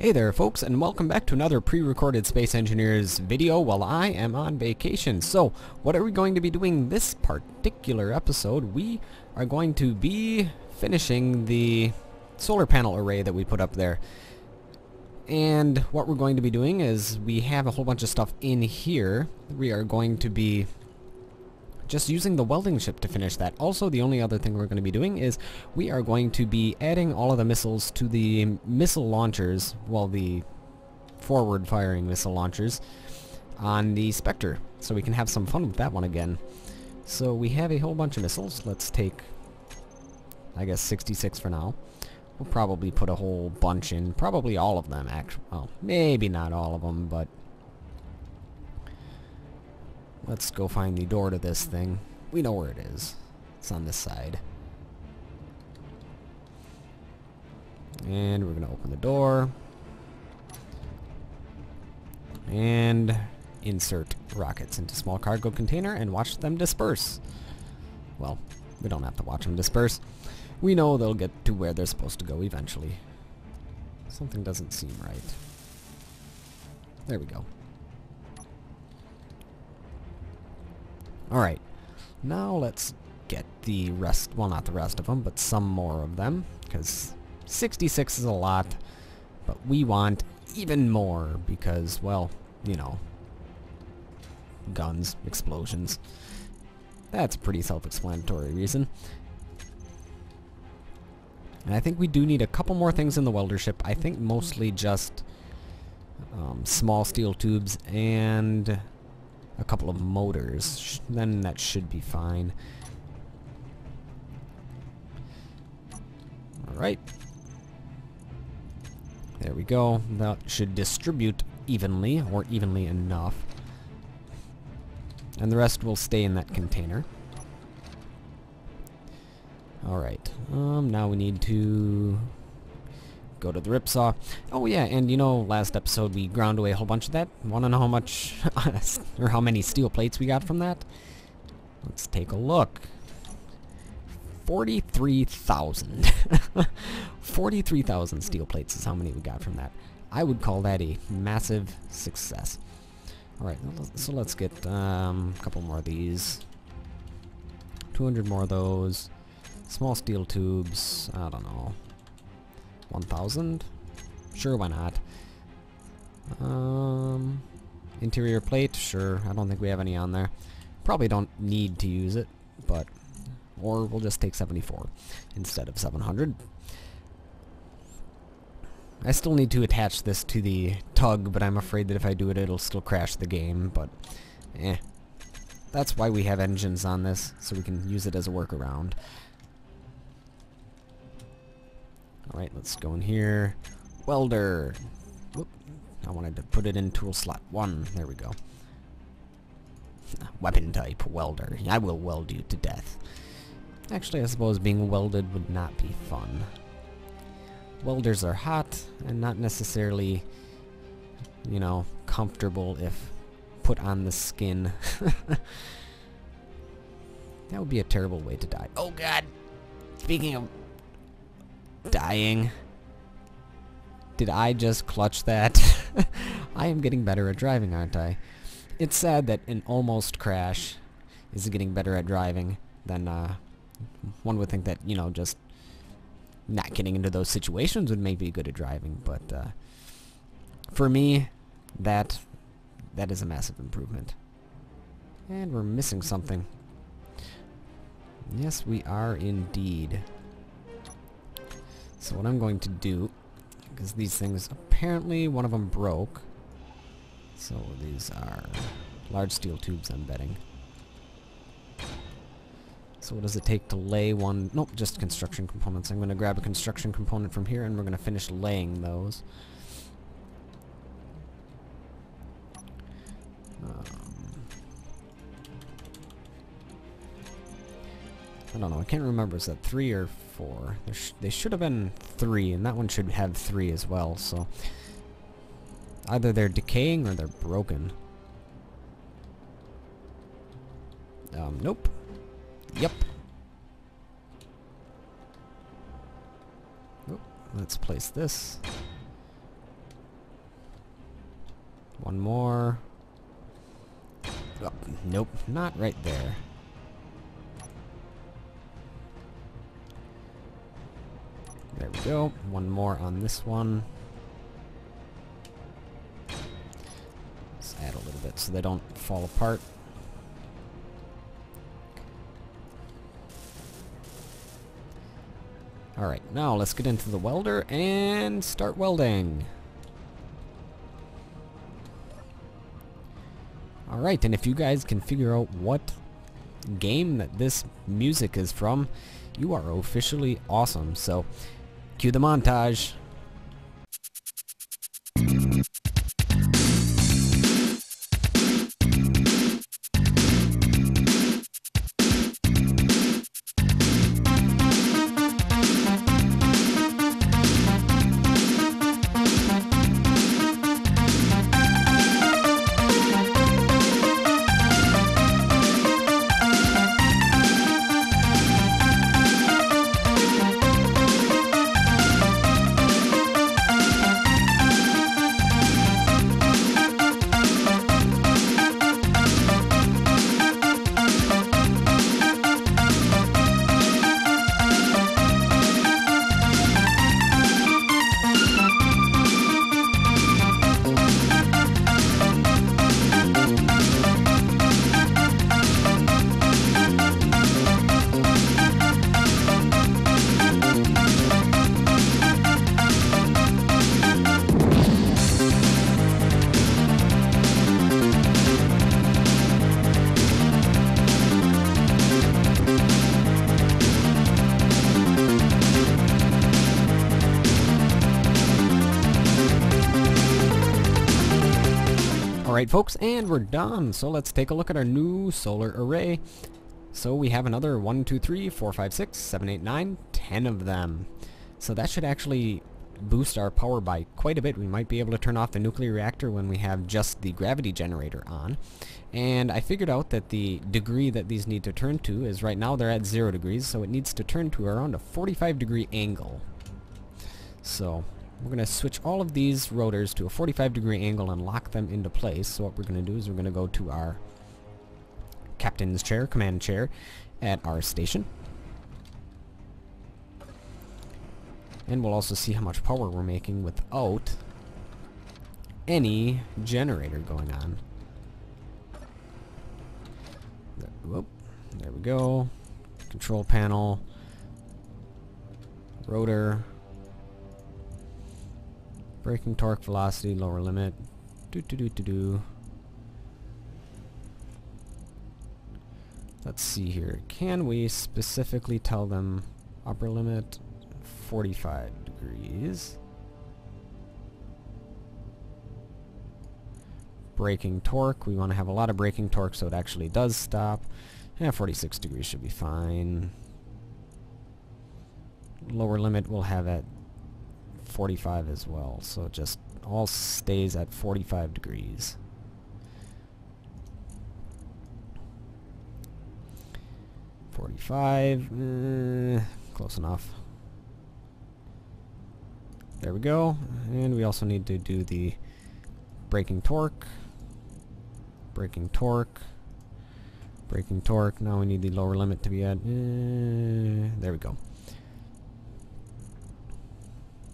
Hey there folks, and welcome back to another pre-recorded Space Engineers video while I am on vacation. So, what are we going to be doing this particular episode? We are going to be finishing the solar panel array that we put up there. And what we're going to be doing is we have a whole bunch of stuff in here. We are going to be just using the welding ship to finish that. Also, the only other thing we're going to be doing is we are going to be adding all of the missiles to the missile launchers, well, the forward-firing missile launchers on the Spectre, so we can have some fun with that one again. So we have a whole bunch of missiles. Let's take, I guess, 66 for now. We'll probably put a whole bunch in, probably all of them, actually. Well, maybe not all of them, but let's go find the door to this thing. We know where it is. It's on this side. And we're going to open the door. And insert rockets into small cargo container and watch them disperse. Well, we don't have to watch them disperse. We know they'll get to where they're supposed to go eventually. Something doesn't seem right. There we go. Alright, now let's get the rest, well, not the rest of them, but some more of them, because 66 is a lot, but we want even more because, well, you know, guns, explosions. That's a pretty self-explanatory reason. And I think we do need a couple more things in the welder ship. I think mostly just small steel tubes and a couple of motors. Then that should be fine. Alright. There we go. That should distribute evenly, or evenly enough. And the rest will stay in that container. Alright. Now we need to go to the ripsaw. Oh yeah, and you know, last episode we ground away a whole bunch of that. Want to know how much, or how many steel plates we got from that? Let's take a look. 43,000. 43,000 steel plates is how many we got from that. I would call that a massive success. Alright, so let's get a couple more of these. 200 more of those. Small steel tubes, I don't know. 1,000? Sure, why not? Interior plate? Sure. I don't think we have any on there. Probably don't need to use it, but... Or we'll just take 74 instead of 700. I still need to attach this to the tug, but I'm afraid that if I do it, it'll still crash the game, but... That's why we have engines on this, so we can use it as a workaround. Alright, let's go in here. Welder. Whoop. I wanted to put it in tool slot 1. There we go. Weapon type welder. I will weld you to death. Actually, I suppose being welded would not be fun. Welders are hot and not necessarily, you know, comfortable if put on the skin. That would be a terrible way to die. Oh god! Speaking of dying. Did I just clutch that? I am getting better at driving, aren't I? It's sad that an almost crash is getting better at driving than one would think that, you know, just not getting into those situations would make me good at driving, but for me, that is a massive improvement. And we're missing something. Yes, we are indeed. So what I'm going to do, because these things, apparently one of them broke. So these are large steel tubes, I'm betting. So what does it take to lay one? Nope, just construction components. I'm going to grab a construction component from here and we're going to finish laying those. I don't know, I can't remember, is that 3 or 4? They should have been 3, and that one should have 3 as well, so... Either they're decaying or they're broken. Nope. Yep. Let's place this. One more. Oh, nope, not right there. There we go. One more on this one. Let's add a little bit so they don't fall apart. Alright, now let's get into the welder and start welding. Alright, and if you guys can figure out what game that this music is from, you are officially awesome. So, cue the montage. Alright folks, and we're done. So let's take a look at our new solar array. So we have another 1, 2, 3, 4, 5, 6, 7, 8, 9, 10 of them. So that should actually boost our power by quite a bit. We might be able to turn off the nuclear reactor when we have just the gravity generator on. And I figured out that the degree that these need to turn to is right now they're at 0 degrees, so it needs to turn to around a 45-degree angle. So we're going to switch all of these rotors to a 45-degree angle and lock them into place. So what we're going to do is we're going to go to our captain's chair, command chair, at our station. And we'll also see how much power we're making without any generator going on. Whoop, there we go. Control panel, rotor, braking torque, velocity, lower limit. Let's see here. Can we specifically tell them upper limit 45 degrees? Braking torque. We want to have a lot of braking torque so it actually does stop. Yeah, 46 degrees should be fine. Lower limit we'll have at 45 as well, so it just all stays at 45 degrees. Close enough. There we go. And we also need to do the braking torque. Braking torque. Braking torque. Now we need the lower limit to be at... there we go.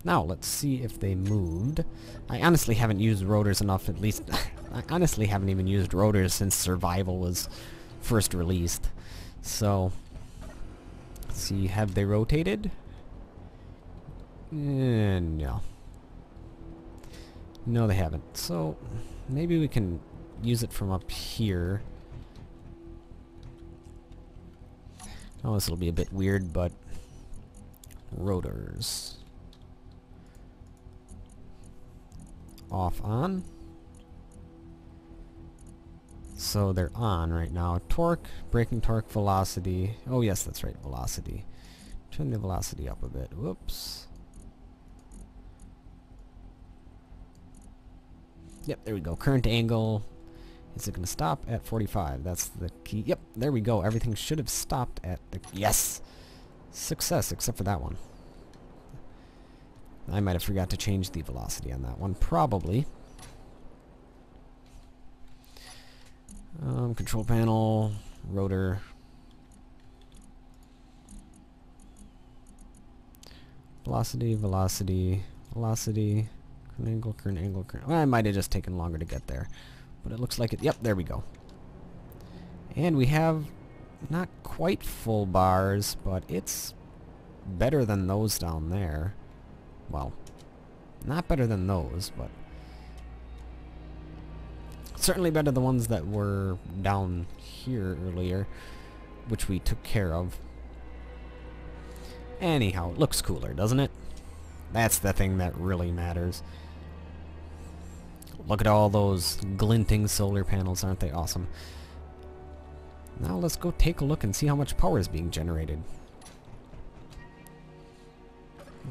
Now, let's see if they moved. I honestly haven't used rotors enough, at least... I honestly haven't even used rotors since Survival was first released. So, let's see, have they rotated? No. No, they haven't. So, maybe we can use it from up here. Oh, this will be a bit weird, but... Rotors. Off, on. So they're on right now. Torque, braking torque, velocity. Oh yes, that's right, velocity. Turn the velocity up a bit. Whoops. Yep, there we go. Current angle. Is it going to stop at 45? That's the key. Yep, there we go. Everything should have stopped at the... Yes! Success, except for that one. I might have forgot to change the velocity on that one. Probably. Control panel, rotor. Velocity, velocity, velocity, current angle. Well, I might have just taken longer to get there. But it looks like it. Yep, there we go. And we have not quite full bars, but it's better than those down there. Well, not better than those, but certainly better than the ones that were down here earlier, which we took care of. Anyhow, it looks cooler, doesn't it? That's the thing that really matters. Look at all those glinting solar panels, aren't they awesome? Now let's go take a look and see how much power is being generated.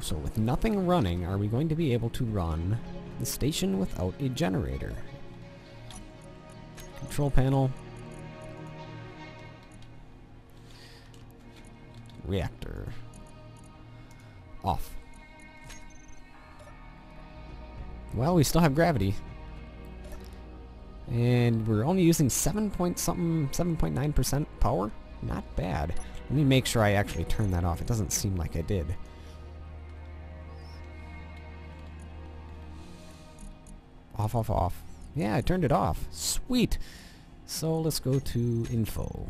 So with nothing running, are we going to be able to run the station without a generator? Control panel. Reactor. Off. Well, we still have gravity. And we're only using 7.9% power? Not bad. Let me make sure I actually turn that off. It doesn't seem like I did. Off, off, off. Yeah, I turned it off. Sweet! So let's go to info.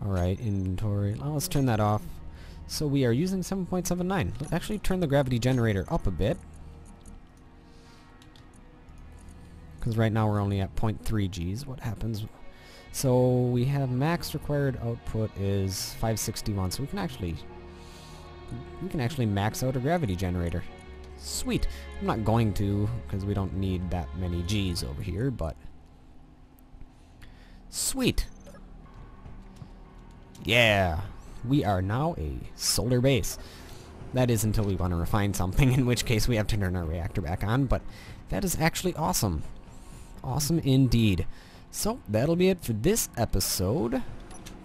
Alright, inventory. Well, let's turn that off. So we are using 7.79. Let's actually turn the gravity generator up a bit. Because right now we're only at 0.3 Gs. What happens? So we have max required output is 561. So we can actually max out a gravity generator. Sweet. I'm not going to, because we don't need that many Gs over here, but sweet. Yeah. We are now a solar base. That is until we want to refine something, in which case we have to turn our reactor back on, but that is actually awesome. Awesome indeed. So, that'll be it for this episode.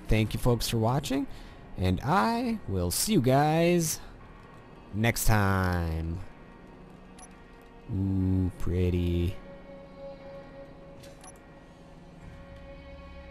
Thank you folks for watching, and I will see you guys next time. Ooh, pretty.